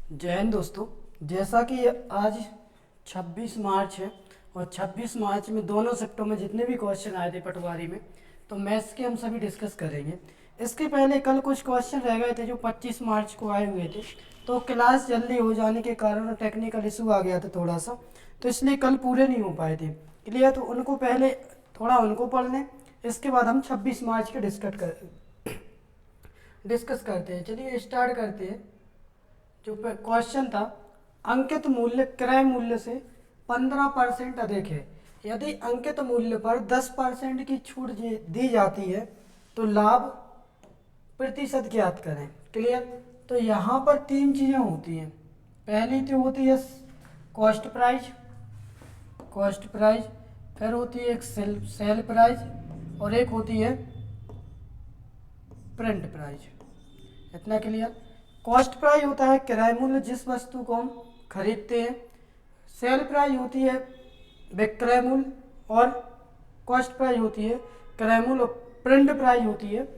जय हिंद दोस्तों। जैसा कि आज 26 मार्च है और 26 मार्च में दोनों शिफ्टों में जितने भी क्वेश्चन आए थे पटवारी में, तो मैथ्स के हम सभी डिस्कस करेंगे। इसके पहले कल कुछ क्वेश्चन रह गए थे जो 25 मार्च को आए हुए थे, तो क्लास जल्दी हो जाने के कारण टेक्निकल इशू आ गया था थोड़ा सा, तो इसलिए कल पूरे नहीं हो पाए थे। क्लियर? तो उनको पहले थोड़ा उनको पढ़ लें, इसके बाद हम 26 मार्च के डिस्कस करते हैं। चलिए स्टार्ट करते हैं। जो क्वेश्चन था, अंकित मूल्य क्रय मूल्य से 15% अधिक है। यदि अंकित मूल्य पर 10% की छूट दी जाती है तो लाभ प्रतिशत ज्ञात करें। क्लियर? तो यहाँ पर तीन चीज़ें होती हैं। पहली तो होती है कॉस्ट प्राइस, फिर होती है एक सेल प्राइस और एक होती है प्रिंट प्राइस। इतना क्लियर? कॉस्ट प्राइस होता है क्रय मूल्य, जिस वस्तु को हम खरीदते हैं। सेल प्राइस होती है विक्रय मूल्य और कॉस्ट प्राइस होती है क्रय मूल्य और प्रिंट प्राइस होती है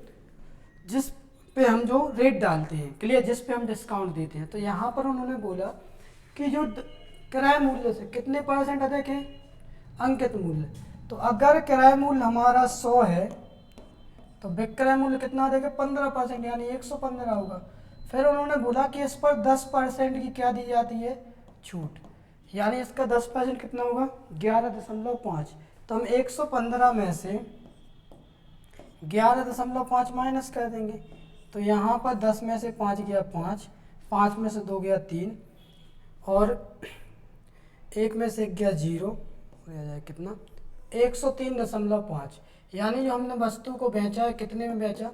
जिस पे हम जो रेट डालते हैं। क्लियर? जिस पे हम डिस्काउंट देते हैं। तो यहाँ पर उन्होंने बोला कि जो क्रय मूल्य से कितने % अधिक है अंकित मूल्य। तो अगर क्रय मूल्य हमारा 100 है तो विक्रय मूल्य कितना अधिक है 15%, यानी 115 होगा। फिर उन्होंने बोला कि इस पर 10% की क्या दी जाती है छूट, यानी इसका 10% कितना होगा 11.5। तो हम 115 में से 11.5 माइनस कर देंगे। तो यहाँ पर 10 में से 5 गया 5, 5 में से 2 गया 3 और 1 में से 1 गया 0, हो जाए कितना 103.5। यानी जो हमने वस्तु को बेचा है कितने में बेचा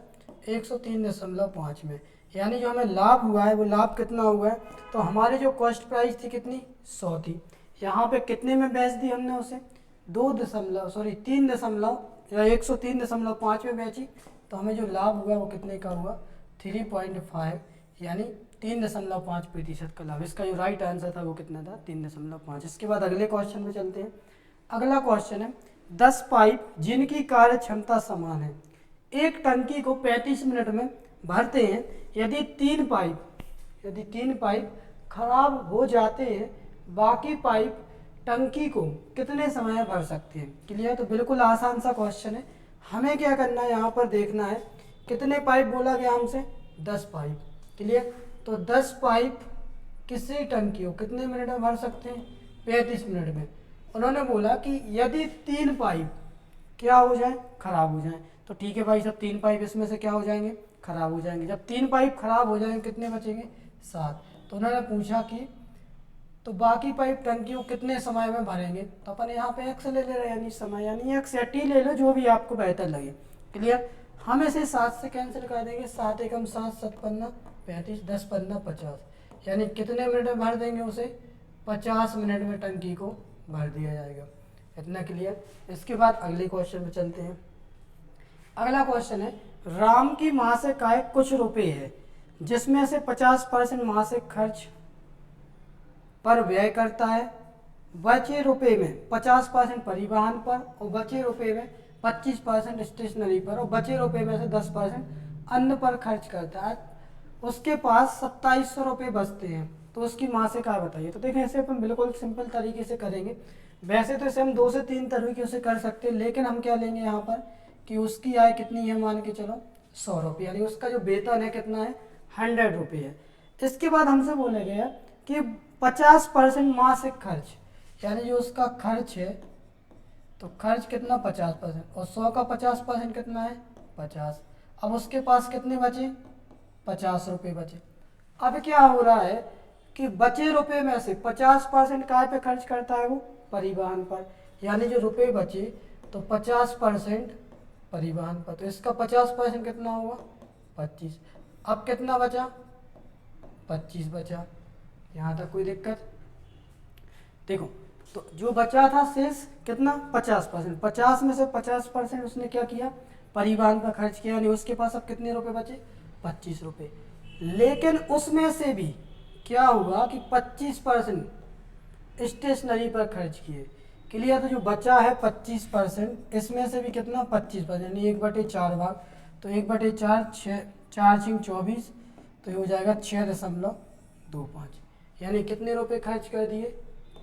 103.5 में, यानी जो हमें लाभ हुआ है वो लाभ कितना हुआ है। तो हमारी जो कॉस्ट प्राइस थी कितनी 100 थी, यहाँ पे कितने में बेच दी हमने उसे 103.5 में बेची। तो हमें जो लाभ हुआ वो कितने का हुआ 3.5, यानी 3.5% का लाभ। इसका जो राइट आंसर था वो कितना था 3.5। इसके बाद अगले क्वेश्चन में चलते हैं। अगला क्वेश्चन है 10 पाइप जिनकी कार्य क्षमता समान है, एक टंकी को 35 मिनट में भरते हैं। यदि तीन पाइप खराब हो जाते हैं, बाकी पाइप टंकी को कितने समय में भर सकते हैं। क्लियर? तो बिल्कुल आसान सा क्वेश्चन है। हमें क्या करना है, यहाँ पर देखना है कितने पाइप बोला गया हमसे 10 पाइप। क्लियर? तो 10 पाइप किसी टंकी को कितने मिनट में भर सकते हैं 35 मिनट में। उन्होंने बोला कि यदि 3 पाइप क्या हो जाए खराब हो जाए, तो ठीक है भाई साहब 3 पाइप इसमें से क्या हो जाएंगे खराब हो जाएंगे। जब 3 पाइप खराब हो जाएंगे कितने बचेंगे 7। तो उन्होंने पूछा कि तो बाकी पाइप टंकी को कितने समय में भरेंगे। तो अपन यहाँ पे एक्स ले ले रहे हैं, यानी समय, यानी एक्स या टी ले लो जो भी आपको बेहतर लगे। क्लियर? हम इसे 7 से कैंसिल कर देंगे, 7 एकम 7, 7 पन्ना 35, 10 पन्ना 50, यानी कितने मिनट में भर देंगे उसे 50 मिनट में टंकी को भर दिया जाएगा। इतना क्लियर? इसके बाद अगले क्वेश्चन में चलते हैं। अगला क्वेश्चन है राम की मासिक आय कुछ रुपए है, जिसमें से 50% मासिक खर्च पर व्यय करता है, बचे रुपए में 50% परिवहन पर और बचे रुपए में 25% स्टेशनरी पर और बचे रुपए में से 10% अन्न पर खर्च करता है। उसके पास 2700 रुपये बचते हैं, तो उसकी मासिक आय बताइए। तो देखें इसे अपन बिल्कुल सिंपल तरीके से करेंगे। वैसे तो इसे हम 2 से 3 तरीके से कर सकते हैं, लेकिन हम क्या लेंगे यहाँ पर कि उसकी आय कितनी है, मान के चलो 100 रुपये, यानी उसका जो वेतन है कितना है 100 रुपये है। इसके बाद हमसे बोला गया कि 50% मासिक खर्च, यानी जो उसका खर्च है तो खर्च कितना 50%, और 100 का 50% कितना है 50। अब उसके पास कितने बचे 50 रुपये बचे। अब क्या हो रहा है कि बचे रुपए में से 50% काय पे खर्च करता है वो परिवहन पर, यानी जो रुपए बचे तो 50% परिवहन पर। तो इसका 50% कितना होगा 25। अब कितना बचा 25 बचा। यहाँ तक कोई दिक्कत? देखो तो जो बचा था शेष कितना 50%, 50 में से 50% उसने क्या किया परिवहन पर खर्च किया, यानी उसके पास अब कितने रुपए बचे 25 रुपये। लेकिन उसमें से भी क्या हुआ कि 25% स्टेशनरी पर खर्च किए। क्लियर? तो जो बचा है 25%, इसमें से भी कितना 25%, यानी 1/4 भाग। तो 1/4 6, 4 × 24, तो ये हो जाएगा 6.25। यानी कितने रुपए खर्च कर दिए,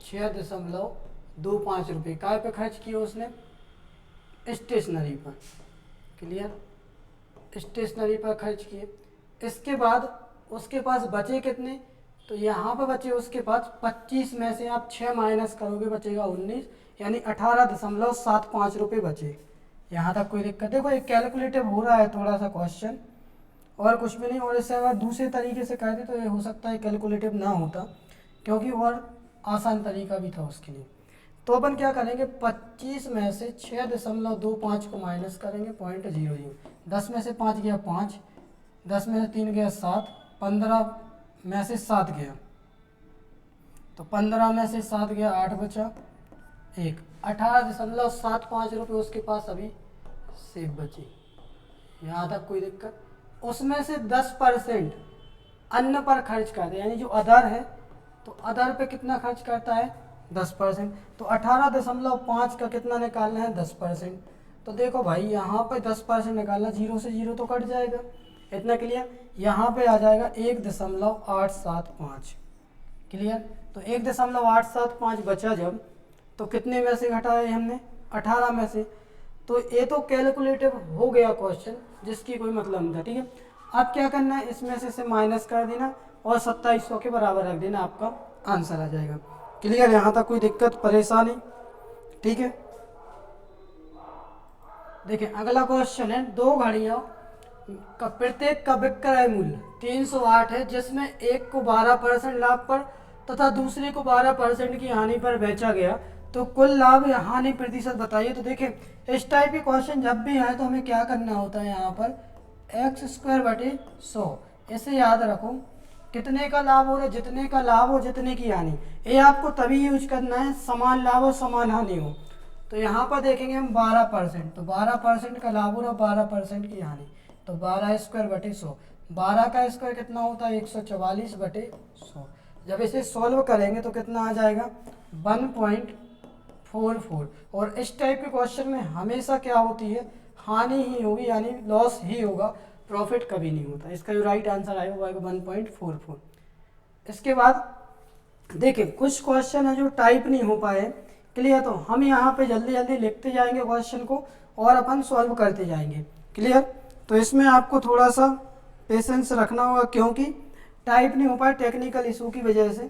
6.25 रुपये काय पे खर्च किए उसने, स्टेशनरी पर। क्लियर, स्टेशनरी पर खर्च किए। इसके बाद उसके पास बचे कितने, तो यहाँ पर बचे उसके पास 25 में से आप 6 माइनस करोगे बचेगा 19, यानी 18.75 रुपये बचे। यहाँ तक कोई दिक्कत, देखो एक कैलकुलेटिव हो रहा है थोड़ा सा क्वेश्चन और कुछ भी नहीं। और इससे अगर दूसरे तरीके से करते तो ये हो सकता है कैलकुलेटिव ना होता, क्योंकि और आसान तरीका भी था उसके लिए। तो अपन क्या करेंगे, 25 में से 6.25 को माइनस करेंगे 0.00। 10 में से 5 गया 5, 10 में से 3 गया 7, 15 में से 7 गया, तो 15 में से 7 गया 8 बचा 1, 18.75 रुपये उसके पास अभी सेव बची। यहाँ तक कोई दिक्कत। उसमें से 10% अन्न पर खर्च करते, यानी जो अदर है तो अदर पे कितना खर्च करता है, 10%। तो 18.5 का कितना निकालना है, 10%। तो देखो भाई यहाँ पे 10% निकालना, 0 से 0 तो कट जाएगा, इतना क्लियर। यहाँ पे आ जाएगा 1.875। क्लियर, तो 1.875 बचा जब, तो कितने में से घटाया हमने, 18 में से। तो ये तो कैलकुलेटिव हो गया क्वेश्चन, जिसकी कोई मतलब नहीं था। ठीक है, अब क्या करना है, इसमें से माइनस कर देना और 2700 के बराबर रख देना, आपका आंसर आ जाएगा। क्लियर, यहाँ तक कोई दिक्कत परेशानी। ठीक है, देखिए अगला क्वेश्चन है, 2 घड़ियों का प्रत्येक का विक्रय मूल्य 308 है, जिसमें एक को 12% लाभ पर तथा दूसरे को 12% की हानि पर बेचा गया, तो कुल लाभ या हानि प्रतिशत बताइए। तो देखिए इस टाइप के क्वेश्चन जब भी आए तो हमें क्या करना होता है, यहाँ पर x²/100, इसे याद रखो। कितने का लाभ हो रहा है, जितने का लाभ हो जितने की हानि। ये आपको तभी यूज करना है समान लाभ और समान हानि हो। तो यहाँ पर देखेंगे हम 12%, तो 12% का लाभ हो रहा, 12% की हानि, तो 12²/100। 12 का स्क्वायर कितना होता है, 144/100। जब इसे सॉल्व करेंगे तो कितना आ जाएगा, 1.44। और इस टाइप के क्वेश्चन में हमेशा क्या होती है, हानि ही होगी, यानी लॉस ही होगा, प्रॉफिट कभी नहीं होता। इसका जो राइट आंसर आएगा वो आएगा 1.44। इसके बाद देखिए कुछ क्वेश्चन है जो टाइप नहीं हो पाए। क्लियर, तो हम यहाँ पे जल्दी जल्दी लिखते जाएंगे क्वेश्चन को और अपन सॉल्व करते जाएंगे। क्लियर, तो इसमें आपको थोड़ा सा पेशेंस रखना होगा, क्योंकि टाइप नहीं हो पाए टेक्निकल इशू की वजह से,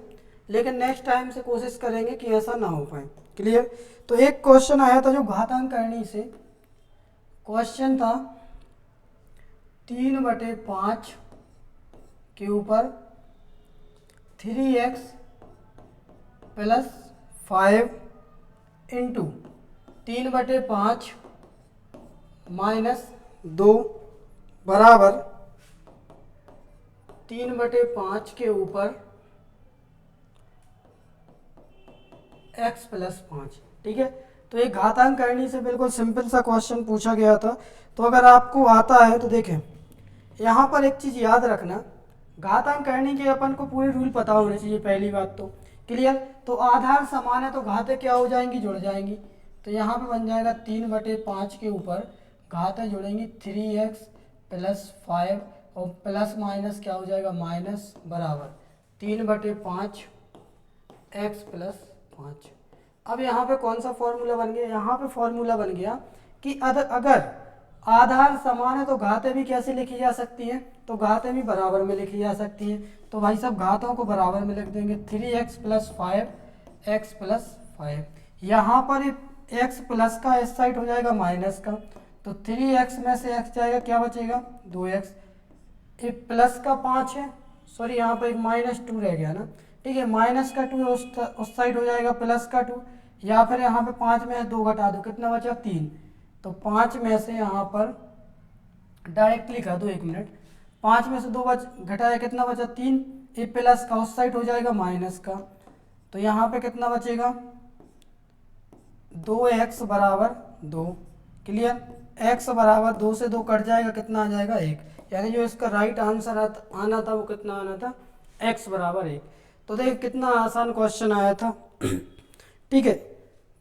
लेकिन नेक्स्ट टाइम से कोशिश करेंगे कि ऐसा ना हो पाए। क्लियर, तो एक क्वेश्चन आया था जो घातांक करनी से, क्वेश्चन था 3/5 के ऊपर 3x + 5 इंटू 3/5 - 2 बराबर 3/5 के ऊपर x + 5। ठीक है, तो एक घातांक करनी से बिल्कुल सिंपल सा क्वेश्चन पूछा गया था। तो अगर आपको आता है तो देखें, यहाँ पर एक चीज़ याद रखना, घातांक करने के अपन को पूरे रूल पता होने चाहिए पहली बात तो। क्लियर, तो आधार समान है तो घातें क्या हो जाएंगी, जुड़ जाएंगी। तो यहाँ पे बन जाएगा 3/5 के ऊपर घातें जुड़ेंगी 3x + 5 और प्लस माइनस क्या हो जाएगा, माइनस, बराबर 3/5 x + 5। अब यहाँ पे कौन सा फॉर्मूला बन गया, यहाँ पे फॉर्मूला बन गया कि अगर आधार समान है तो घातें भी कैसे लिखी जा सकती हैं, तो घातें भी बराबर में लिखी जा सकती हैं। तो भाई सब घातों को बराबर में लिख देंगे, 3x + 5 x + 5। यहाँ पर x प्लस का इस साइड हो जाएगा माइनस का, तो 3x में से x जाएगा, क्या बचेगा, 2x। ये प्लस का 5 है, सॉरी यहाँ पर एक -2 रह गया ना। ठीक है, माइनस का 2 उस साइड हो जाएगा प्लस का 2, या फिर यहाँ पे 5 में 2 घटा दो, कितना बचा, 3। तो 5 में से यहाँ पर डायरेक्टली कर दो, 1 मिनट, 5 में से 2 घटाया, कितना बचा, 3। ये प्लस का उस साइड हो जाएगा माइनस का, तो यहाँ पे कितना बचेगा, 2x = 2। क्लियर, x = 2 से 2 कट जाएगा, कितना आ जाएगा, 1। यानी जो इसका राइट आंसर आना था वो कितना आना था, x = 1। तो देख कितना आसान क्वेश्चन आया था। ठीक है,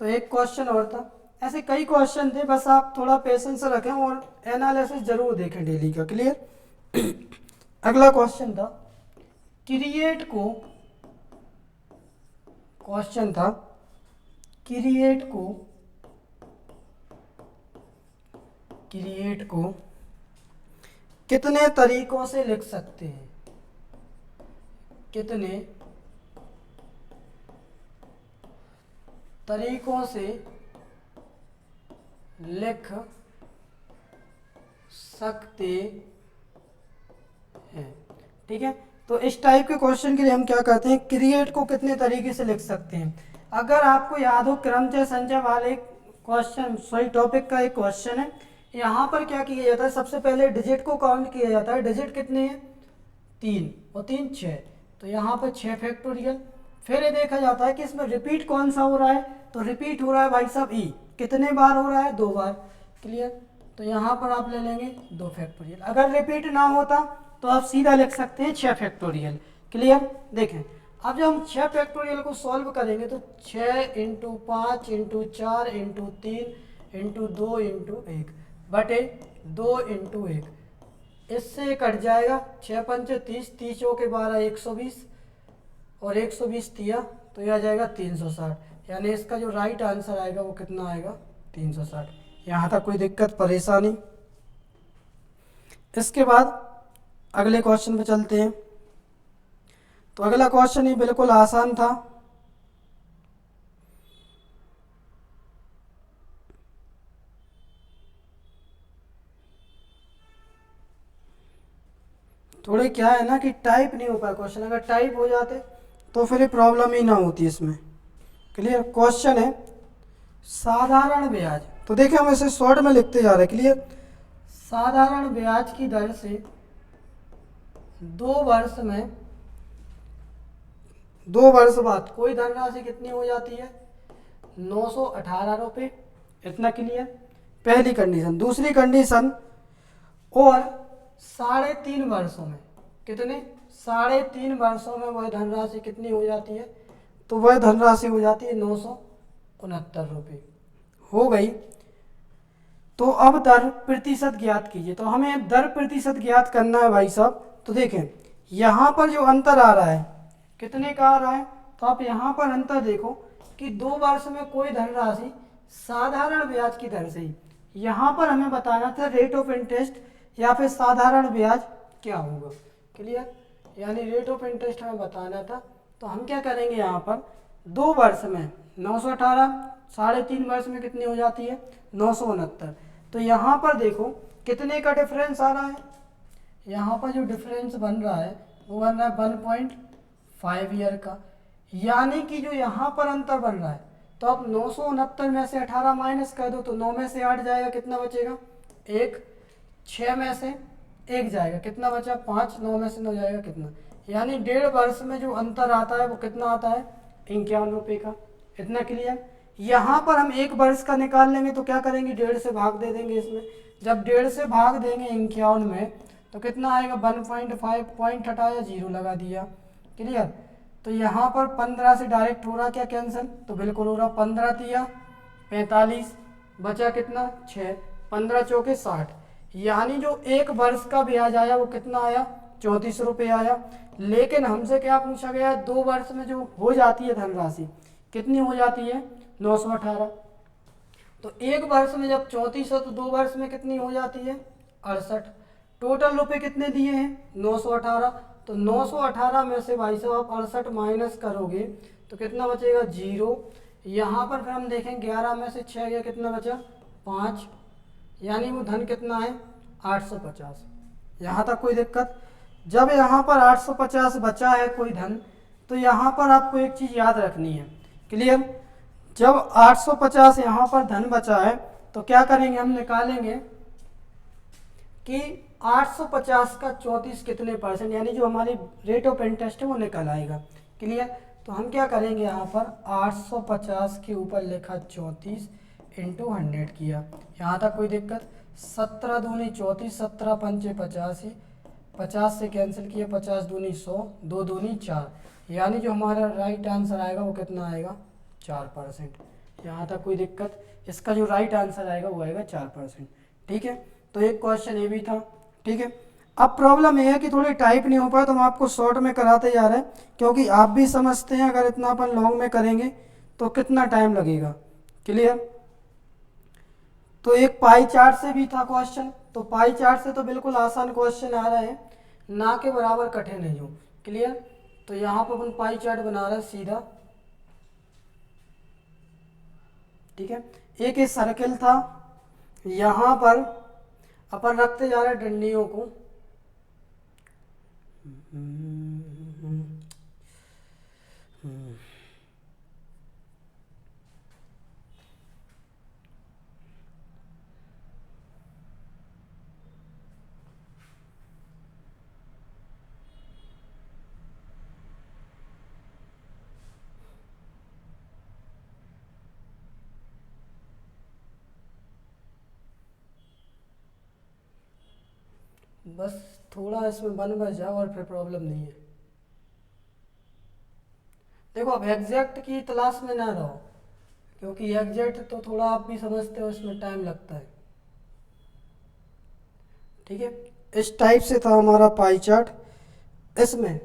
तो एक क्वेश्चन और था, ऐसे कई क्वेश्चन थे, बस आप थोड़ा पेशेंस रखें और एनालिसिस जरूर देखें डेली का। क्लियर, अगला क्वेश्चन था, क्रिएट को क्वेश्चन था क्रिएट को कितने तरीकों से लिख सकते हैं, कितने तरीकों से लिख सकते हैं। ठीक है, तो इस टाइप के क्वेश्चन के लिए हम क्या करते हैं, क्रिएट को कितने तरीके से लिख सकते हैं। अगर आपको याद हो क्रमचय संचय वाले क्वेश्चन, सॉरी टॉपिक का एक क्वेश्चन है, यहाँ पर क्या किया जाता है, सबसे पहले डिजिट को काउंट किया जाता है। डिजिट कितने हैं, 3 और 3 6, तो यहाँ पर 6 फैक्टोरियल। फिर ये देखा जाता है कि इसमें रिपीट कौन सा हो रहा है, तो रिपीट हो रहा है भाई साहब ई, कितने बार हो रहा है, 2 बार। क्लियर, तो यहाँ पर आप ले लेंगे 2 फैक्टोरियल। अगर रिपीट ना होता तो आप सीधा लिख सकते हैं 6 फैक्टोरियल। क्लियर, देखें अब जब हम 6 फैक्टोरियल को सॉल्व करेंगे तो 6 × 5 × 4 × 3 × 2 × 1 बटे 2 × 1, इससे कट जाएगा 6 पंच 30, 30 के 12 120 और 120 दिया तो यह आ जाएगा 360, यानी इसका जो राइट आंसर आएगा वो कितना आएगा, 360। यहाँ तक कोई दिक्कत परेशानी। इसके बाद अगले क्वेश्चन पे चलते हैं। तो अगला क्वेश्चन ही बिल्कुल आसान था। थोड़े क्या है ना कि टाइप नहीं हो पाया क्वेश्चन, अगर टाइप हो जाते तो फिर प्रॉब्लम ही ना होती इसमें। क्लियर, क्वेश्चन है साधारण ब्याज, तो देखिए हम इसे शॉर्ट में लिखते जा रहे हैं। क्लियर, साधारण ब्याज की दर से 2 वर्ष में 2 वर्ष बाद कोई धनराशि कितनी हो जाती है, 918 रुपये। इतना क्लियर, पहली कंडीशन। दूसरी कंडीशन, और 3.5 वर्षों में, कितने, 3.5 वर्षों में वह धनराशि कितनी हो जाती है, तो वह धनराशि हो जाती है 969 रुपये। हो गई। तो अब दर प्रतिशत ज्ञात कीजिए। तो हमें दर प्रतिशत ज्ञात करना है भाई साहब। तो देखें यहाँ पर जो अंतर आ रहा है, कितने का आ रहा है, तो आप यहाँ पर अंतर देखो कि 2 वर्ष में कोई धनराशि साधारण ब्याज की दर से ही, यहाँ पर हमें बताना था रेट ऑफ इंटरेस्ट या फिर साधारण ब्याज क्या होगा। क्लियर, यानी रेट ऑफ इंटरेस्ट हमें बताना था। तो हम क्या करेंगे, यहाँ पर 2 वर्ष में 918, 3.5 वर्ष में कितनी हो जाती है, 969। तो यहाँ पर देखो कितने का डिफरेंस आ रहा है, यहाँ पर जो डिफरेंस बन रहा है वो बन रहा है 1.5 ईयर का, यानी कि जो यहाँ पर अंतर बन रहा है, तो आप 969 में से 18 माइनस कर दो तो 9 में से 8 जाएगा, कितना बचेगा 1, 6 में से 1 जाएगा, कितना बचा 5, 9 में से 9 जाएगा कितना, यानी 1.5 वर्ष में जो अंतर आता है वो कितना आता है, 51 रुपये का। इतना क्लियर। यहाँ पर हम 1 वर्ष का निकाल लेंगे तो क्या करेंगे, 1.5 से भाग दे देंगे इसमें। जब 1.5 से भाग देंगे 51 में तो कितना आएगा, 1.5 पॉइंट हटाया 0 लगा दिया। क्लियर, तो यहाँ पर 15 से डायरेक्ट हो रहा क्या कैंसिल, तो बिल्कुल हो रहा, 15 दिया 45, बचा कितना 6, 15 चौके 60, यानी जो 1 वर्ष का ब्याज आया वो कितना आया, 34 रुपये आया। लेकिन हमसे क्या पूछा गया, 2 वर्ष में जो हो जाती है धनराशि कितनी हो जाती है, 918। तो 1 वर्ष में जब 34 है तो 2 वर्ष में कितनी हो जाती है, 68। टोटल रुपए कितने दिए हैं, 918। तो 918 में से भाई साहब आप 68 माइनस करोगे तो कितना बचेगा, 0। यहाँ पर फिर हम देखें 11 में से 6 गया, कितना बचा 5, यानी वो धन कितना है 850। यहाँ तक कोई दिक्कत। जब यहाँ पर 850 बचा है कोई धन, तो यहाँ पर आपको एक चीज़ याद रखनी है। क्लियर, जब 850 यहाँ पर धन बचा है तो क्या करेंगे, हम निकालेंगे कि 850 का 34 कितने परसेंट, यानी जो हमारी रेट ऑफ इंटरेस्ट है वो निकल आएगा। क्लियर, तो हम क्या करेंगे, यहाँ पर 850 के ऊपर लिखा 34 इंटू 100 किया। यहाँ तक कोई दिक्कत। 17 दूनी 34, 17 पंचे 85, 50 से कैंसिल किया, 50 दूनी 100, 2 दूनी 4, यानी जो हमारा राइट आंसर आएगा वो कितना आएगा, 4%। यहाँ तक कोई दिक्कत। इसका जो राइट आंसर आएगा वो आएगा 4%। ठीक है, तो एक क्वेश्चन ये भी था। ठीक है, अब प्रॉब्लम ये है कि थोड़ी टाइप नहीं हो पाए तो हम आपको शॉर्ट में कराते जा रहे हैं, क्योंकि आप भी समझते हैं अगर इतना अपन लॉन्ग में करेंगे तो कितना टाइम लगेगा। क्लियर। तो एक पाई चार्ट से भी था क्वेश्चन, तो पाई चार्ट से तो बिल्कुल आसान क्वेश्चन आ रहे हैं, ना के बराबर कठिन है जो। क्लियर। तो यहाँ पर अपन पाई चार्ट बना रहे हैं सीधा। ठीक है। एक ये सर्किल था, यहाँ पर अपन रखते जा रहे हैं डंडियों को। बस थोड़ा इसमें बन बच जाओ और फिर प्रॉब्लम नहीं है। देखो अब एग्जैक्ट की तलाश में ना रहो, क्योंकि एग्जैक्ट तो थोड़ा आप भी समझते हो इसमें टाइम लगता है। ठीक है। इस टाइप से था हमारा पाई चार्ट। इसमें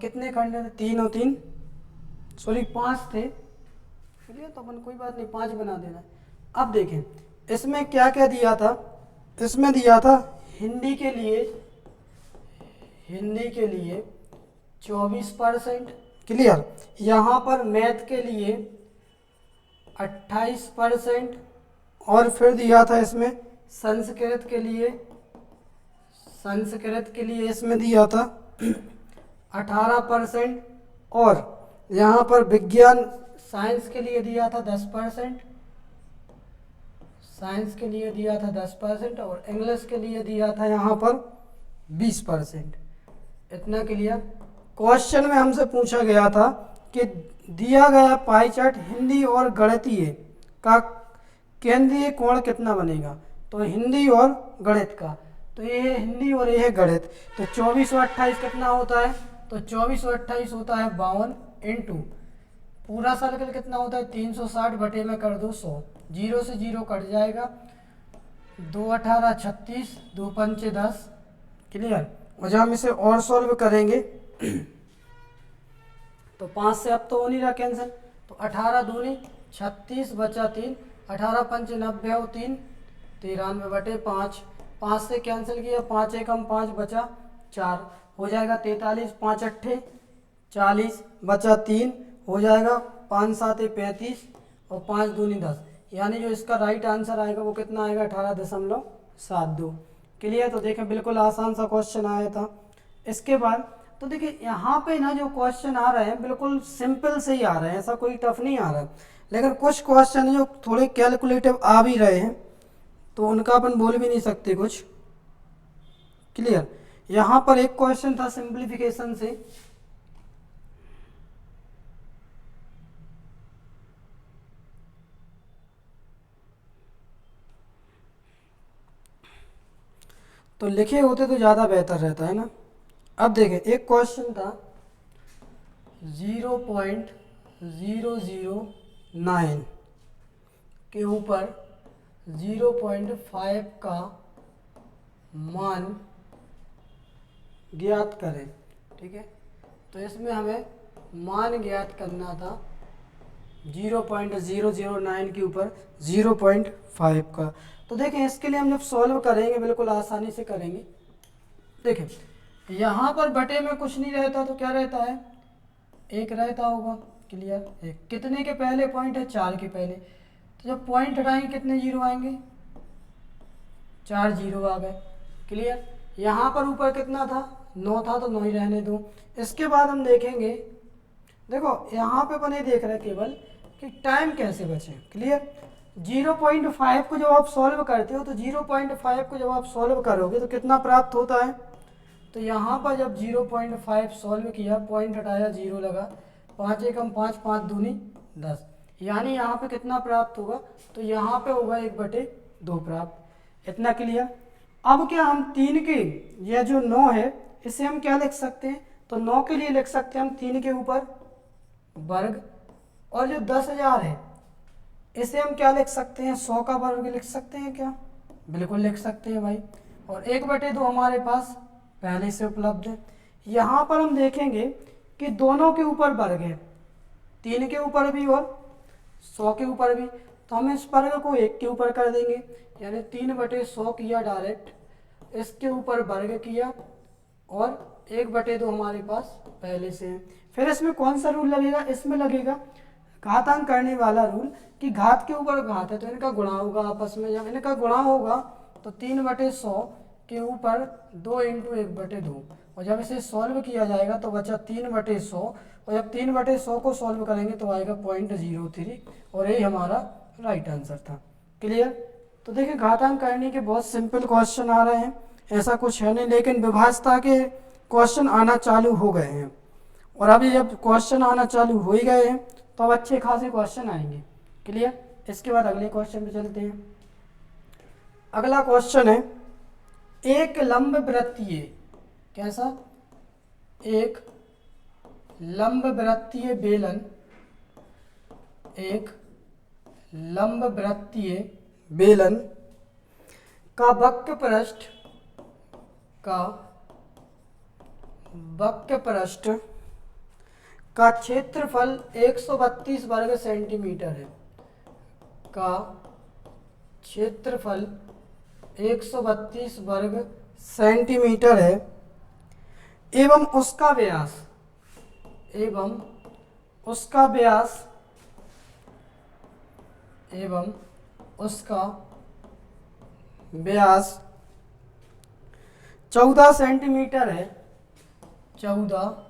कितने खंड थे? 3 और 3, सॉरी 5 थे। चलिए तो अपन कोई बात नहीं, 5 बना देना। अब देखें इसमें क्या क्या दिया था। इसमें दिया था हिंदी के लिए 24%। क्लियर। यहाँ पर मैथ के लिए 28%, और फिर दिया था इसमें संस्कृत के लिए इसमें दिया था 18%, और यहाँ पर विज्ञान साइंस के लिए दिया था 10%, और इंग्लिश के लिए दिया था यहाँ पर 20%। इतना क्लियर। क्वेश्चन में हमसे पूछा गया था कि दिया गया पाई चार्ट हिंदी और गणितीय का केंद्रीय कोण कितना बनेगा। तो हिंदी और गणित का, तो ये है हिंदी और ये है गणित। तो 24 और 28 कितना होता है? तो 24 और 28 होता है 52, इंटू पूरा सर्कल कितना होता है 360 बटे में कर दो 100, 0 से 0 कट जाएगा, 2 18 36, 2 पंचे 10। क्लियर। और जब हम इसे और सॉल्व करेंगे तो 5 से अब तो हो नहीं रहा कैंसिल, तो 18 दूनी 36 बचा 3, 18 पंचे 90 और 3 93 बटे 5, 5 से कैंसिल किया, 5 एकम 5 बचा 4, हो जाएगा 43, 5 अट्ठे 40 बचा 3, हो जाएगा 5 7 35 और 5 दूनी 10। यानी जो इसका राइट आंसर आएगा वो कितना आएगा 18.72। क्लियर। तो देखें बिल्कुल आसान सा क्वेश्चन आया था। इसके बाद तो देखिए यहाँ पे ना जो क्वेश्चन आ रहे हैं बिल्कुल सिंपल से ही आ रहे हैं, ऐसा कोई टफ नहीं आ रहा है, लेकिन कुछ क्वेश्चन जो थोड़े कैलकुलेटिव आ भी रहे हैं तो उनका अपन बोल भी नहीं सकते कुछ। क्लियर। यहाँ पर एक क्वेश्चन था सिंप्लीफिकेशन से, तो लिखे होते तो ज़्यादा बेहतर रहता है ना। अब देखें एक क्वेश्चन था 0.009 के ऊपर 0.5 का मान ज्ञात करें। ठीक है। तो इसमें हमें मान ज्ञात करना था 0.009 के ऊपर 0.5 का। तो देखें इसके लिए हम जब सॉल्व करेंगे बिल्कुल आसानी से करेंगे। देखें यहाँ पर बटे में कुछ नहीं रहता तो क्या रहता है, 1 रहता होगा। क्लियर। एक कितने के पहले पॉइंट है? 4 के पहले। तो जब पॉइंट हटाएंगे कितने जीरो आएंगे? 4 जीरो आ गए। क्लियर। यहाँ पर ऊपर कितना था? 9 था, तो 9 ही रहने दो। इसके बाद हम देखेंगे, देखो यहाँ पे अपन ये देख रहे हैं केवल कि टाइम कैसे बचे। क्लियर। 0.5 को जब आप सॉल्व करते हो तो 0.5 को जब आप सॉल्व करोगे तो कितना प्राप्त होता है? तो यहाँ पर जब 0.5 सॉल्व किया, पॉइंट हटाया, 0 लगा, 5 एकम 5, 5 दूनी 10, यानी यहाँ पे कितना प्राप्त होगा? तो यहाँ पे होगा 1/2 प्राप्त। इतना क्लियर। अब क्या हम 3 के, यह जो 9 है इसे हम क्या लिख सकते हैं? तो 9 के लिए लिख सकते हैं हम 3 के ऊपर वर्ग, और जो 10,000 है इसे हम क्या लिख सकते हैं? 100 का वर्ग लिख सकते हैं क्या? बिल्कुल लिख सकते हैं भाई। और 1/2 हमारे पास पहले से उपलब्ध है। यहाँ पर हम देखेंगे कि दोनों के ऊपर वर्ग है, 3 के ऊपर भी और 100 के ऊपर भी, तो हम इस वर्ग को 1 के ऊपर कर देंगे, यानी 3/100 किया डायरेक्ट, इसके ऊपर वर्ग किया और 1/2 हमारे पास पहले से है। फिर इसमें कौन सा रूल लगेगा, इसमें लगेगा घातांक करने वाला रूल कि घात के ऊपर घात है तो इनका गुणा होगा आपस में। जब इनका गुणा होगा तो 3/100 के ऊपर 2 × 1/2, और जब इसे सॉल्व किया जाएगा तो बचा 3/100, और जब 3/100 को सॉल्व करेंगे तो आएगा 0.03, और यही हमारा राइट आंसर था। क्लियर? तो देखिए घातांक करने के बहुत सिंपल क्वेश्चन आ रहे हैं, ऐसा कुछ है नहीं, लेकिन विभाज्यता के क्वेश्चन आना चालू हो गए हैं, और अभी जब क्वेश्चन आना चालू हो ही गए हैं तो अब अच्छे खासे क्वेश्चन आएंगे। क्लियर? इसके बाद अगले क्वेश्चन पे चलते हैं। अगला क्वेश्चन है एक लंब वृत्तीय, कैसा, एक लंब वृत्तीय बेलन, एक लंब वृत्तीय बेलन का वक्र पृष्ठ का क्षेत्रफल 132 वर्ग सेंटीमीटर है, का क्षेत्रफल 132 वर्ग सेंटीमीटर है, एवं उसका व्यास 14 सेंटीमीटर है, 14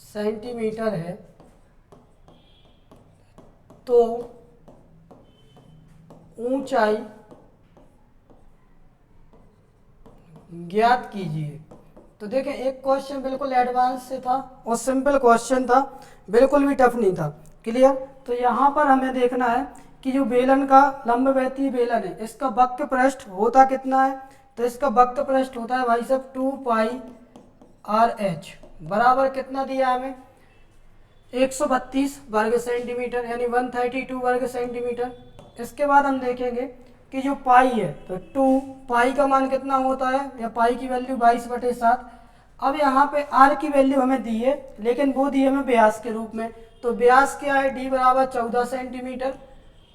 सेंटीमीटर है, तो ऊंचाई ज्ञात कीजिए। तो देखें एक क्वेश्चन बिल्कुल एडवांस से था और सिंपल क्वेश्चन था, बिल्कुल भी टफ नहीं था। क्लियर? तो यहाँ पर हमें देखना है कि जो बेलन का लंबवृत्तीय बेलन है इसका वक्र पृष्ठ होता कितना है, तो इसका वक्र पृष्ठ होता है भाई साहब 2πRh, बराबर कितना दिया हमें 132 वर्ग सेंटीमीटर, यानी 132 वर्ग सेंटीमीटर। इसके बाद हम देखेंगे कि जो पाई है तो 2 पाई का मान कितना होता है, या पाई की वैल्यू 22/7। अब यहाँ पे आर की वैल्यू हमें दी है, लेकिन वो दी है हमें व्यास के रूप में, तो व्यास क्या है, डी बराबर 14 सेंटीमीटर,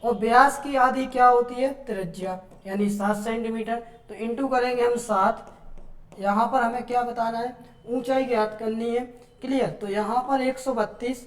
और व्यास की आधी क्या होती है, त्रिज्या, यानी 7 सेंटीमीटर। तो इंटू करेंगे हम 7, यहाँ पर हमें क्या बताना है, ऊंचाई ज्ञात करनी है। क्लियर? तो यहाँ पर 132,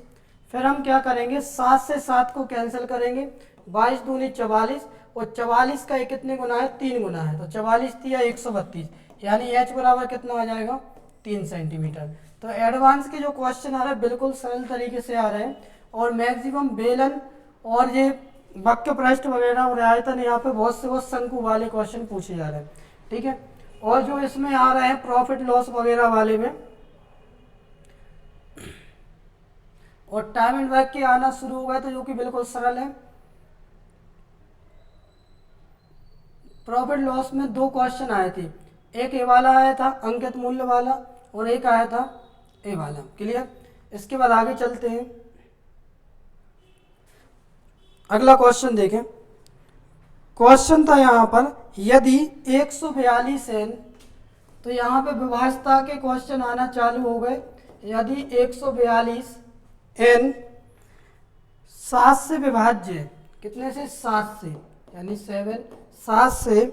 फिर हम क्या करेंगे 7 से 7 को कैंसिल करेंगे, 22 दूनी 44, और 44 का कितने गुना है, 3 गुना है, तो 44 दिया 132, यानी एच बराबर कितना आ जाएगा 3 सेंटीमीटर। तो एडवांस के जो क्वेश्चन आ रहे हैं बिल्कुल सरल तरीके से आ रहे हैं, और मैक्सिमम बेलन और ये वक्र पृष्ठ वगैरह और आयतन यहाँ पे बहुत से बहुत शंकु वाले क्वेश्चन पूछे जा रहे हैं। ठीक है? और जो इसमें आ रहे हैं प्रॉफिट लॉस वगैरह वाले में, और टाइम एंड वर्क के आना शुरू हो गए तो जो कि बिल्कुल सरल है। प्रॉफिट लॉस में 2 क्वेश्चन आए थे, एक ए वाला आया था अंकित मूल्य वाला, और एक आया था ए वाला। क्लियर? इसके बाद आगे चलते हैं। अगला क्वेश्चन देखें। क्वेश्चन था यहाँ पर यदि 142 n, तो यहाँ पे विभाज्यता के क्वेश्चन आना चालू हो गए। यदि 142 n 7 से विभाज्य है, कितने से, 7 से, यानी 7 से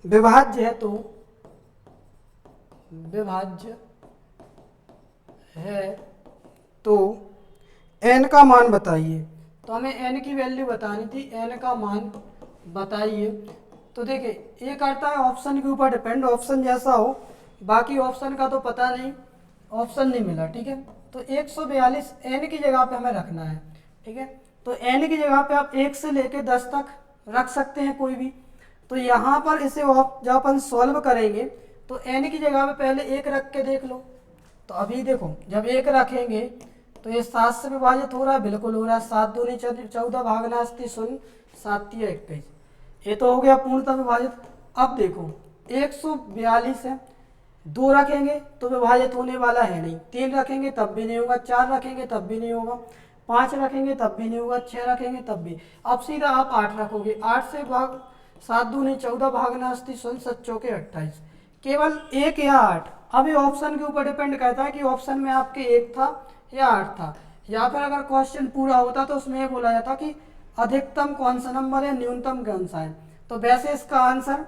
विभाज्य है, तो विभाज्य है तो n का मान बताइए। तो हमें n की वैल्यू बतानी थी, n का मान बताइए। तो देखिए ये करता है ऑप्शन के ऊपर डिपेंड, ऑप्शन जैसा हो, बाकी ऑप्शन का तो पता नहीं, ऑप्शन नहीं मिला। ठीक है? तो 142 n की जगह पे हमें रखना है। ठीक है? तो n की जगह पे आप 1 से लेके 10 तक रख सकते हैं कोई भी। तो यहाँ पर इसे जब अपन सॉल्व करेंगे तो n की जगह पे पहले 1 रख के देख लो। तो अभी देखो जब 1 रखेंगे तो ये 7 से विभाजित हो रहा है, बिल्कुल हो रहा है, 7 दूनी 14 भागना अस्ति 0, 7 तिया 21, ये तो हो गया पूर्णतः विभाजित। अब देखो 142 है, 2 रखेंगे तो विभाजित होने वाला है नहीं, 3 रखेंगे तब भी नहीं होगा, 4 रखेंगे तब भी नहीं होगा, 5 रखेंगे तब भी नहीं होगा, 6 रखेंगे तब भी। अब सीधा आप 8 रखोगे, 8 से 7 दूनी 14 भागना 80 16 7 चौके 28, केवल 1 या 8। अब ये ऑप्शन के ऊपर डिपेंड करता है कि ऑप्शन में आपके 1 था या 8 था, या फिर अगर क्वेश्चन पूरा होता तो उसमें ये बोला जाता कि अधिकतम कौन सा नंबर है, न्यूनतम कौन सा है। तो वैसे इसका आंसर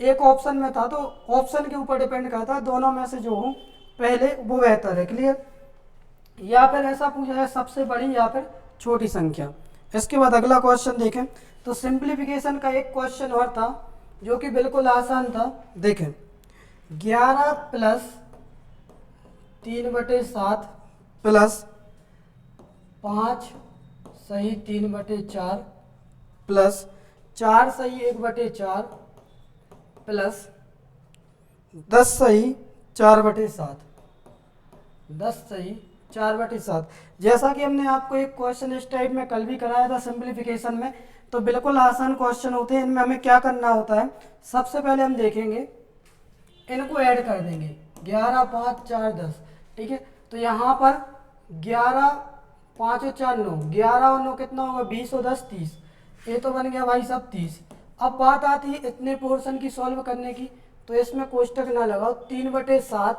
एक ऑप्शन में था, तो ऑप्शन के ऊपर डिपेंड करता है, दोनों में से जो हो पहले वो बेहतर है। क्लियर? या फिर ऐसा पूछा है सबसे बड़ी या फिर छोटी संख्या। इसके बाद अगला क्वेश्चन देखें तो सिंप्लीफिकेशन का एक क्वेश्चन और था जो कि बिल्कुल आसान था। देखें 11 प्लस 3/7 प्लस 5 सही 3/4 प्लस 4 सही 1/4 प्लस 10 सही 4/7, 10 सही 4/7। जैसा कि हमने आपको एक क्वेश्चन इस टाइप में कल भी कराया था सिंप्लीफिकेशन में, तो बिल्कुल आसान क्वेश्चन होते हैं। इनमें हमें क्या करना होता है, सबसे पहले हम देखेंगे इनको ऐड कर देंगे 11 5 4 10, ठीक है। तो यहाँ पर 11 5 और 4 9, 11 और 9 कितना होगा 20 और 10 30, ये तो बन गया भाई साहब 30। अब बात आती है इतने पोर्शन की सॉल्व करने की, तो इसमें कोष्टक ना लगाओ, 3/7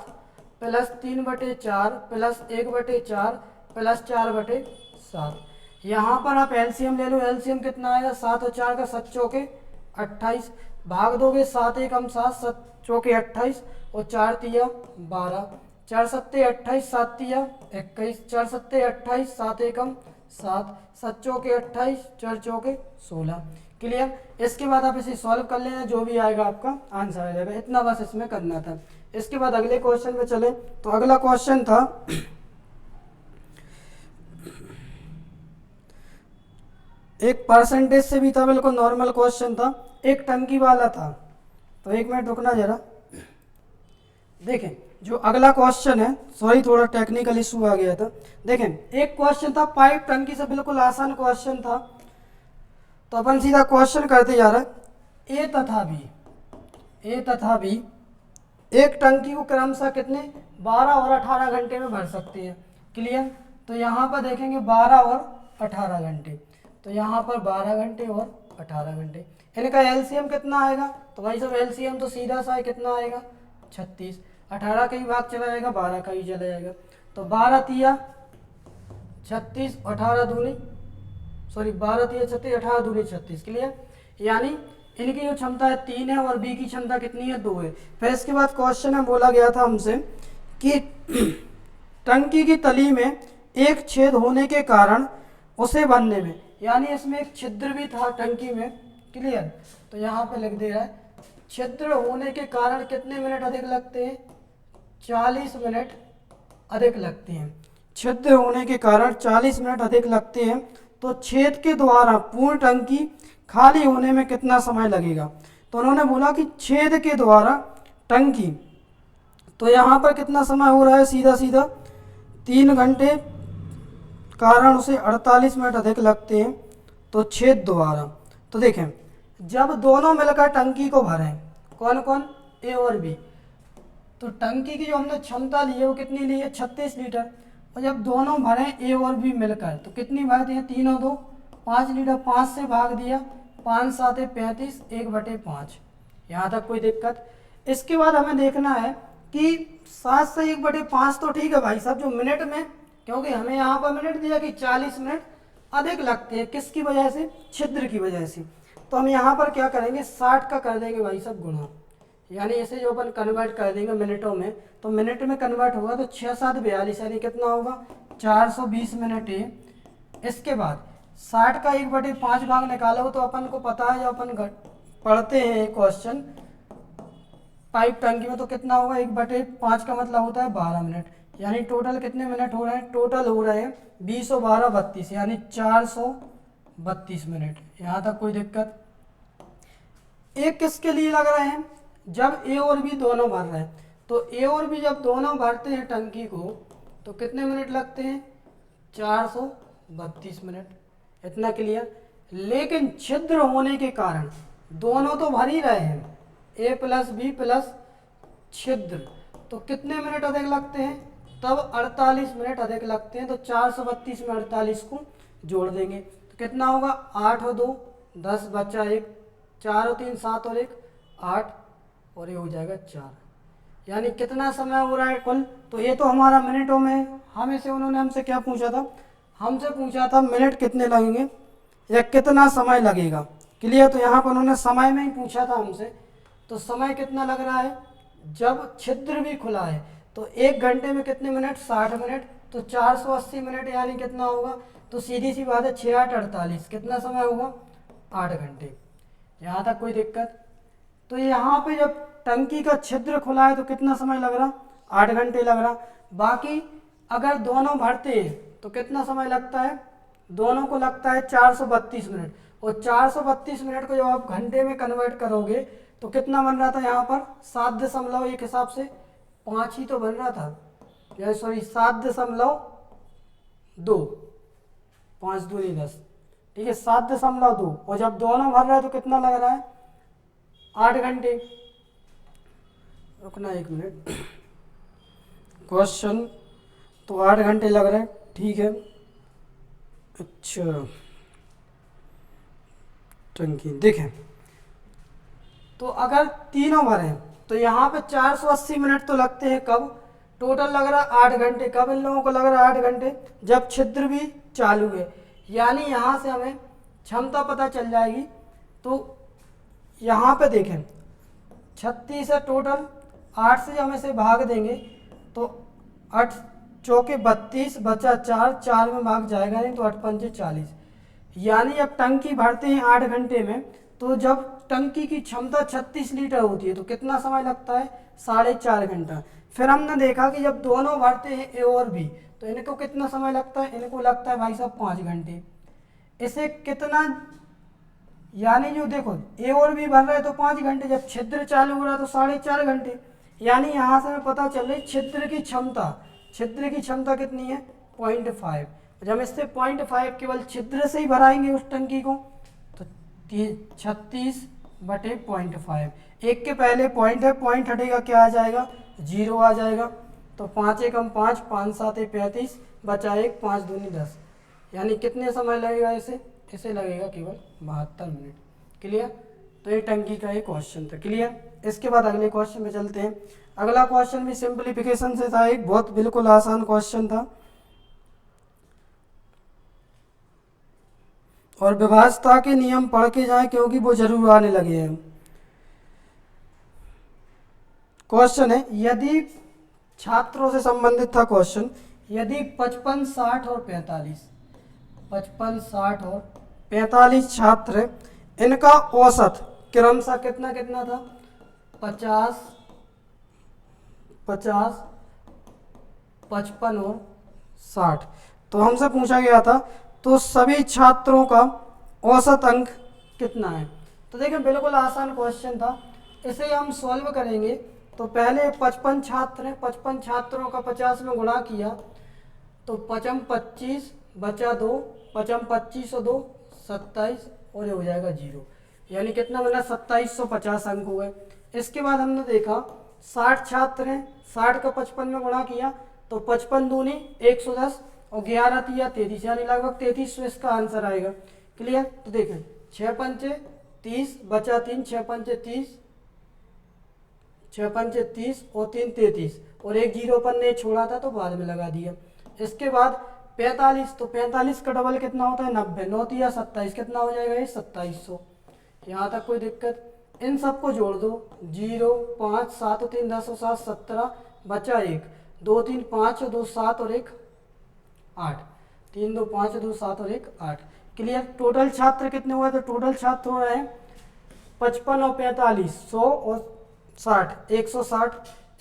प्लस 3/4 प्लस 1/4 प्लस 4/7। यहाँ पर आप एलसीएम ले लो, एलसीएम कितना आएगा 7 और 4 का 7 चौके 28, भाग दोगे 7 एकम 7 7 चौके 28 और 4 तिया 12, 4 सत्ते 28 7 तिया 21, 4 सत्ते 28 7 एकम 7 7 चौके 28 4 चौके 16। क्लियर? इसके बाद आप इसे सॉल्व कर लेना, जो भी आएगा आपका आंसर आ जाएगा। इतना बस इसमें करना था। इसके बाद अगले क्वेश्चन में चले तो अगला क्वेश्चन था एक परसेंटेज से भी था, बिल्कुल नॉर्मल क्वेश्चन था, एक टंकी वाला था। तो एक मिनट रुकना जरा। देखें जो अगला क्वेश्चन है, सॉरी थोड़ा टेक्निकल इशू आ गया था। देखें एक क्वेश्चन था पाइप टंकी से, बिल्कुल आसान क्वेश्चन था। तो अपन सीधा क्वेश्चन करते जा रहे हैं। ए तथा बी एक टंकी को क्रमशः कितने 12 और 18 घंटे में भर सकते हैं। क्लियर? तो यहाँ पर देखेंगे 12 और 18 घंटे, तो यहाँ पर 12 घंटे और 18 घंटे। इनका एलसीएम कितना आएगा, तो भाई सब एलसीएम तो सीधा सा है, कितना आएगा 36, 18 का ही भाग चला जाएगा 12 का ही चला जाएगा, तो 12 तिया 36, 18 दूनी 18 दूनी 36। क्लियर? यानी इनकी जो क्षमता है 3 है और बी की क्षमता कितनी है 2 है। फिर इसके बाद क्वेश्चन में बोला गया था हमसे कि टंकी की तली में एक छेद होने के कारण उसे भरने में, यानी इसमें एक छिद्र भी था टंकी में। क्लियर? तो यहाँ पे लिख दे रहा है छिद्र होने के कारण कितने मिनट अधिक लगते हैं, 40 मिनट अधिक लगते हैं। छिद्र होने के कारण 40 मिनट अधिक लगते हैं। तो छेद के द्वारा पूर्ण टंकी खाली होने में कितना समय लगेगा। तो उन्होंने बोला कि छेद के द्वारा टंकी, तो यहाँ पर कितना समय हो रहा है, सीधा सीधा 3 घंटे, कारण उसे 48 मिनट अधिक लगते हैं। तो छेद द्वारा, तो देखें जब दोनों मिलकर टंकी को भरें, कौन कौन, ए और बी, तो टंकी की जो हमने क्षमता ली है वो कितनी ली है 36 लीटर, और जब दोनों भरें ए और बी मिलकर तो कितनी भरते हैं 3 और 2 5 लीटर, 5 से भाग दिया 5 7 35, 1/5। यहाँ तक कोई दिक्कत? इसके बाद हमें देखना है कि 7 से 1/5 तो ठीक है भाई साहब, जो मिनट में, क्योंकि हमें यहाँ पर मिनट दिया कि 40 मिनट अधिक लगते हैं, किसकी वजह से, छिद्र की वजह से। तो हम यहाँ पर क्या करेंगे 60 का कर देंगे भाई साहब गुणा, यानी इसे जो अपन कन्वर्ट कर देंगे मिनटों में, तो मिनट में कन्वर्ट होगा तो 6 7 42, यानी कितना होगा 420 मिनट है। इसके बाद 60 का 1/5 भाग निकालो, तो अपन को पता है, जो अपन पढ़ते हैं क्वेश्चन पाइप टंकी में, तो कितना होगा 1/5 का मतलब होता है 12 मिनट, यानी टोटल कितने मिनट हो रहे हैं, टोटल हो रहे हैं 20 और 12 32, यानी 432 मिनट। यहाँ तक कोई दिक्कत? एक किसके लिए लग रहे हैं, जब ए और बी दोनों भर रहे हैं, तो ए और बी जब दोनों भरते हैं टंकी को तो कितने मिनट लगते हैं 432 मिनट। इतना क्लियर? लेकिन छिद्र होने के कारण दोनों तो भर ही रहे हैं, ए प्लस बी प्लस छिद्र, तो कितने मिनट अधिक लगते हैं, तब 48 मिनट अधिक लगते हैं। तो 432 में 48 को जोड़ देंगे तो कितना होगा 8 और 2 10 बचा 1 4 और 3 7 और 1 8 और ये हो जाएगा 4। यानी कितना समय हो रहा है कुल, तो ये तो हमारा मिनटों में है। हमें से उन्होंने हमसे क्या पूछा था, हमसे पूछा था मिनट कितने लगेंगे या कितना समय लगेगा। क्लियर, तो यहाँ पर उन्होंने समय में ही पूछा था हमसे। तो समय कितना लग रहा है, जब छिद्र भी खुला है तो 1 घंटे में कितने मिनट, 60 मिनट, तो 480 मिनट यानी कितना होगा, तो सीधी सी बात है 6 8 48 कितना समय होगा, 8 घंटे। यहाँ तक कोई दिक्कत। तो यहाँ पे जब टंकी का छिद्र खुला है तो कितना समय लग रहा, 8 घंटे लग रहा। बाकी अगर दोनों भरते हैं तो कितना समय लगता है, दोनों को लगता है 432 मिनट। और 432 मिनट को जब आप घंटे में कन्वर्ट करोगे तो कितना बन रहा था यहाँ पर, 7.1 हिसाब से 5 ही तो बन रहा था, या सॉरी 7.2, 5 दूनी 10, ठीक है 7.2। और जब दोनों भर रहा है तो कितना लग रहा है, 8 घंटे। रुकना 1 मिनट, क्वेश्चन तो 8 घंटे लग रहा है, ठीक है। अच्छा टंकी देखें, तो अगर तीनों भरें तो यहाँ पे 480 मिनट तो लगते हैं, कब टोटल लग रहा है 8 घंटे। कब इन लोगों को लग रहा है 8 घंटे, जब छिद्र भी चालू है। यानी यहाँ से हमें क्षमता पता चल जाएगी। तो यहाँ पे देखें 36 है टोटल, 8 से हम इसे भाग देंगे तो 8 चौके 32 बचा 4, 4 में भाग जाएगा नहीं तो 8 पंचे 40। यानी अब टंकी भरते हैं 8 घंटे में, तो जब टंकी की क्षमता 36 लीटर होती है तो कितना समय लगता है, 4.5 घंटा। फिर हमने देखा कि जब दोनों भरते हैं ए और बी तो इनको कितना समय लगता है, इनको लगता है भाई साहब 5 घंटे। इसे कितना, यानी जो देखो ए और बी भर रहे हैं तो 5 घंटे, जब छिद्र चालू हो रहा है तो 4.5 घंटे। यानी यहाँ से हमें पता चल रही छिद्र की क्षमता कितनी है, 0.5। जब इससे 0.5 केवल छिद्र से ही भराएंगे उस टंकी को तो 36/0.5। एक के पहले पॉइंट है, पॉइंट हटेगा क्या आ जाएगा, 0 आ जाएगा। तो 5 एकम 5, 5 7 35, बचा 1, 5 दूनी 10। यानी कितने समय लगेगा इसे लगेगा केवल 72 मिनट। क्लियर, तो ये टंकी का एक क्वेश्चन था। क्लियर, इसके बाद अगले क्वेश्चन में चलते हैं। अगला क्वेश्चन भी सिंप्लीफिकेशन से था, एक बहुत बिल्कुल आसान क्वेश्चन था और विभाज्यता के नियम पढ़ के जाएं क्योंकि वो जरूर आने लगे हैं। क्वेश्चन है, यदि छात्रों से संबंधित था क्वेश्चन, यदि 55 60 और 45 छात्र हैं, इनका औसत क्रमशः कितना कितना था, 50 55 और 60। तो हमसे पूछा गया था तो सभी छात्रों का औसत अंक कितना है। तो देखिए बिल्कुल आसान क्वेश्चन था, इसे हम सॉल्व करेंगे। तो पहले 55 छात्र हैं, 55 छात्रों का 50 में गुणा किया तो 55 25 बचा 2, 55 25 और 2 27 और ये हो जाएगा 0। यानी कितना बना, 2750 अंक हुए। इसके बाद हमने देखा 60 छात्र हैं, 60 का 55 में गुणा किया तो 55 दूनी 110 और 11 तिया 33, यानी लगभग 3300 इसका आंसर आएगा। क्लियर, तो देखें 6 पंचे 30 बचा 3, 6 पंचे 30, 6 पंचे 30 और 3 33 और एक 0 पर ने छोड़ा था तो बाद में लगा दिया। इसके बाद 45, तो 45 का डबल कितना होता है, 90, 9 तिया 27, कितना हो जाएगा ये 2700। यहाँ तक कोई दिक्कत, इन सबको जोड़ दो, 0 5 7 3 10 और 7 17 बचा 1, 2 3 5 2 7 और 1 8, 3 2 5 2 7 और 1 8। क्लियर, टोटल छात्र कितने हुए, तो टोटल छात्र हो रहे हैं 55 और 45 100 और 60 160।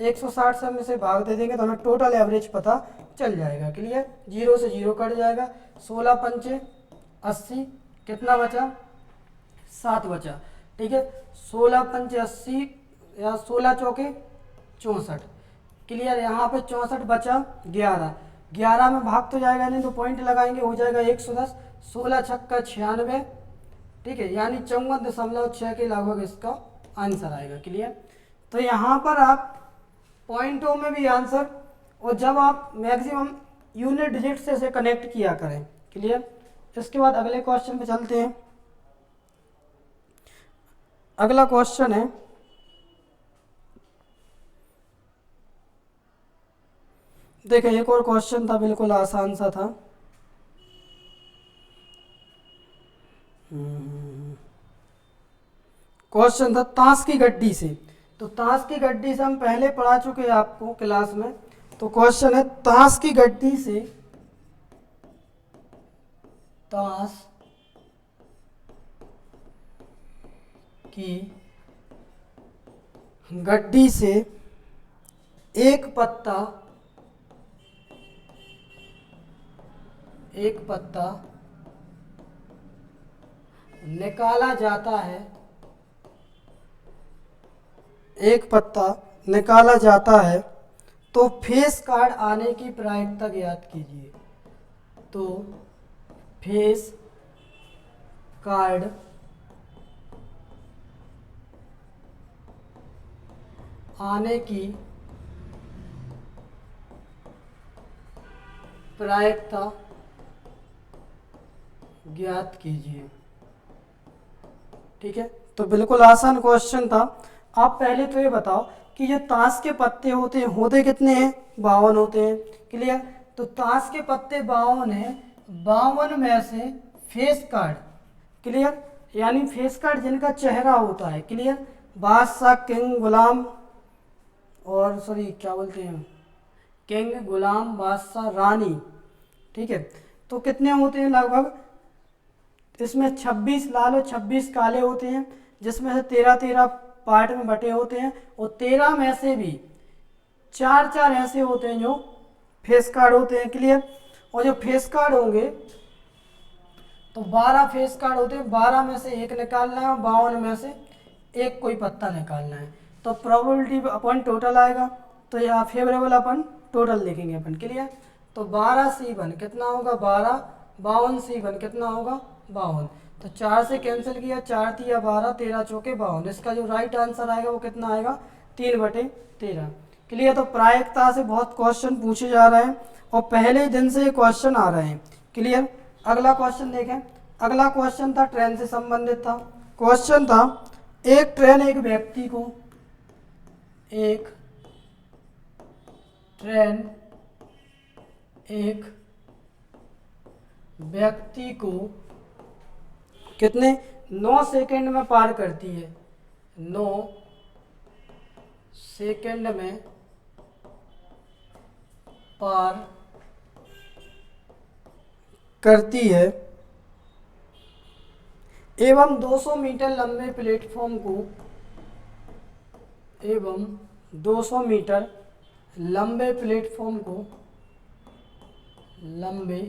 160 से हम इसे भाग दे देंगे तो हमें टोटल एवरेज पता चल जाएगा। क्लियर, 0 से 0 कट जाएगा, 16 पंचे 80, कितना बचा 7 बचा। ठीक है, 16 पंचे 80 या 16 चौके 64। क्लियर, यहाँ पे 64 बचा 11, 11 में भाग तो जाएगा नहीं तो पॉइंट लगाएंगे, हो जाएगा 110, 16 छक्का 96। ठीक है, यानी 54.6 के लगभग इसका आंसर आएगा। क्लियर, तो यहाँ पर आप पॉइंटों में भी आंसर, और जब आप मैक्सिमम यूनिट डिजिट से इसे कनेक्ट किया करें। क्लियर, इसके बाद अगले क्वेश्चन पे चलते हैं। अगला क्वेश्चन है, देखिए एक और क्वेश्चन था, बिल्कुल आसान सा था। क्वेश्चन था ताश की गड्डी से। तो ताश की गड्डी से हम पहले पढ़ा चुके हैं आपको क्लास में। तो क्वेश्चन है ताश की गड्डी से, ताश की गड्डी से एक पत्ता निकाला जाता है, एक पत्ता निकाला जाता है तो फेस कार्ड आने की प्रायिकता ज्ञात कीजिए। तो फेस कार्ड आने की प्रायिकता ज्ञात कीजिए। ठीक है, तो बिल्कुल आसान क्वेश्चन था। आप पहले तो ये बताओ कि जो ताश के पत्ते होते कितने हैं? 52 होते हैं। क्लियर? तो ताश के पत्ते 52 हैं, 52 में से फेस कार्ड, क्लियर, यानी फेस कार्ड जिनका चेहरा होता है, क्लियर, बादशाह, किंग, गुलाम, और सॉरी क्या बोलते हैं, किंग, गुलाम, बादशाह, रानी। ठीक है, तो कितने होते हैं लगभग? इसमें 26 लाल और 26 काले होते हैं, जिसमें से 13 पार्ट में बटे होते हैं, और 13 में से भी 4 ऐसे होते हैं जो फेस कार्ड होते हैं। क्लियर? और जो फेस कार्ड होंगे तो 12 फेस कार्ड होते हैं, 12 में से एक निकालना है और 52 में से एक कोई पत्ता निकालना है। तो प्रोबेबिलिटी अपन टोटल आएगा, तो यहाँ फेवरेबल अपन टोटल लिखेंगे अपन। क्लियर? तो 12C1 कितना होगा? 12, 52C1 कितना होगा? 52। तो 4 से कैंसिल किया, 4 तिया 12, 13 चौके 52। इसका जो राइट आंसर आएगा वो कितना आएगा? 3/13। क्लियर? तो प्रायिकता से बहुत क्वेश्चन पूछे जा रहे हैं और पहले ही दिन से ये क्वेश्चन आ रहे हैं। क्लियर? अगला क्वेश्चन देखें। अगला क्वेश्चन था ट्रेन से संबंधित था। क्वेश्चन था एक ट्रेन एक व्यक्ति को, एक ट्रेन एक व्यक्ति को कितने 9 सेकंड में पार करती है, 9 सेकंड में पार करती है एवं 200 मीटर लंबे प्लेटफॉर्म को, एवं 200 मीटर लंबे प्लेटफॉर्म को, लंबे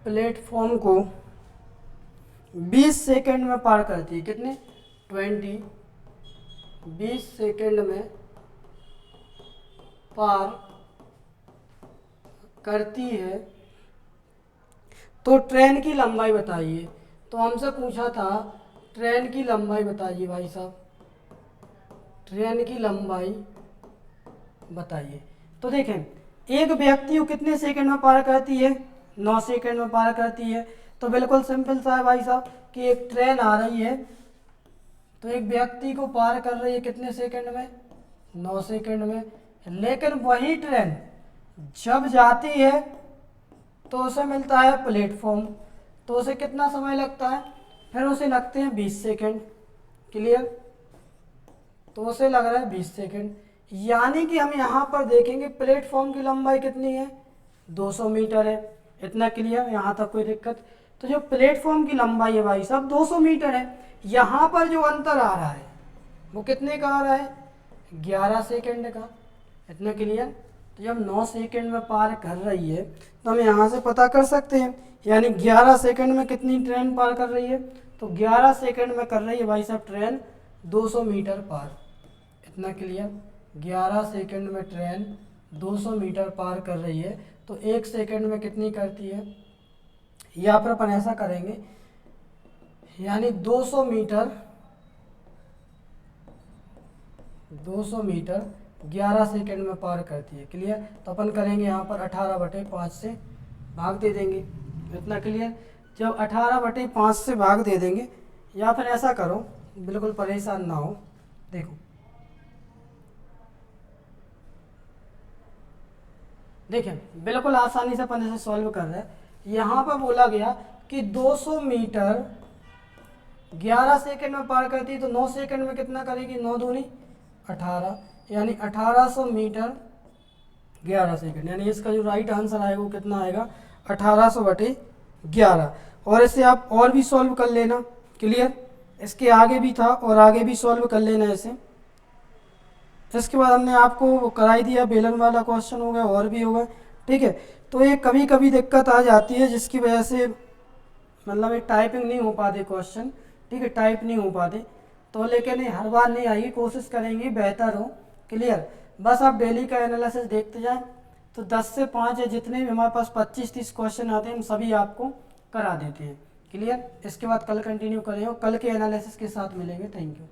प्लेटफॉर्म को 20 सेकंड में पार करती है। कितने? 20 सेकंड में पार करती है तो ट्रेन की लंबाई बताइए। तो हमसे पूछा था ट्रेन की लंबाई बताइए भाई साहब, ट्रेन की लंबाई बताइए। तो देखें एक व्यक्ति को कितने सेकंड में पार करती है? 9 सेकंड में पार करती है। तो बिल्कुल सिंपल सा है भाई साहब कि एक ट्रेन आ रही है तो एक व्यक्ति को पार कर रही है कितने सेकंड में? 9 सेकंड में। लेकिन वही ट्रेन जब जाती है तो उसे मिलता है प्लेटफॉर्म, तो उसे कितना समय लगता है? फिर उसे लगते हैं 20 सेकंड। क्लियर? तो उसे लग रहा है 20 सेकंड। यानी कि हम यहाँ पर देखेंगे प्लेटफॉर्म की लंबाई कितनी है? 200 मीटर है। इतना क्लियर? यहाँ तक कोई दिक्कत? तो जो प्लेटफॉर्म की लंबाई है भाई साहब 200 मीटर है। यहाँ पर जो अंतर आ रहा है वो कितने का आ रहा है? 11 सेकंड का। इतना क्लियर? तो जब 9 सेकंड में पार कर रही है तो हम यहाँ से पता कर सकते हैं, यानी 11 सेकंड में कितनी ट्रेन पार कर रही है? तो 11 सेकंड में कर रही है भाई साहब ट्रेन 200 मीटर पार। इतना क्लियर? 11 सेकंड में ट्रेन 200 मीटर पार कर रही है तो 1 सेकंड में कितनी करती है? यहाँ पर अपन ऐसा करेंगे, यानी 200 मीटर 11 सेकंड में पार करती है। क्लियर? तो अपन करेंगे यहाँ पर 18/5 से भाग दे देंगे। इतना क्लियर? जब 18/5 से भाग दे देंगे, या फिर ऐसा करो, बिल्कुल परेशान ना हो, देखो देखिए बिल्कुल आसानी से अपन इसे सॉल्व कर रहे हैं। यहाँ पर बोला गया कि 200 मीटर 11 सेकंड में पार करती है, तो 9 सेकंड में कितना करेगी, 9 दूनी 18, यानी 1800 मीटर 11 सेकंड, यानी इसका जो राइट आंसर आएगा वो कितना आएगा, 1800/11। और इसे आप और भी सॉल्व कर लेना, क्लियर, इसके आगे भी था और आगे भी सॉल्व कर लेना इसे। इसके बाद हमने आपको कराई दिया बेलन वाला क्वेश्चन हो गया, और भी होगा, ठीक है। तो ये कभी कभी दिक्कत आ जाती है जिसकी वजह से मतलब ये टाइपिंग नहीं हो पाते क्वेश्चन, ठीक है, टाइप नहीं हो पाते, तो लेकिन हर बार नहीं आएगी, कोशिश करेंगे बेहतर हो, क्लियर। बस आप डेली का एनालिसिस देखते जाएं, तो 10 से 5 या जितने भी हमारे पास 25-30 क्वेश्चन आते हैं हम सभी आपको करा देते हैं, क्लियर। इसके बाद कल कंटिन्यू करेंगे, कल के एनालिसिस के साथ मिलेंगे। Thank you.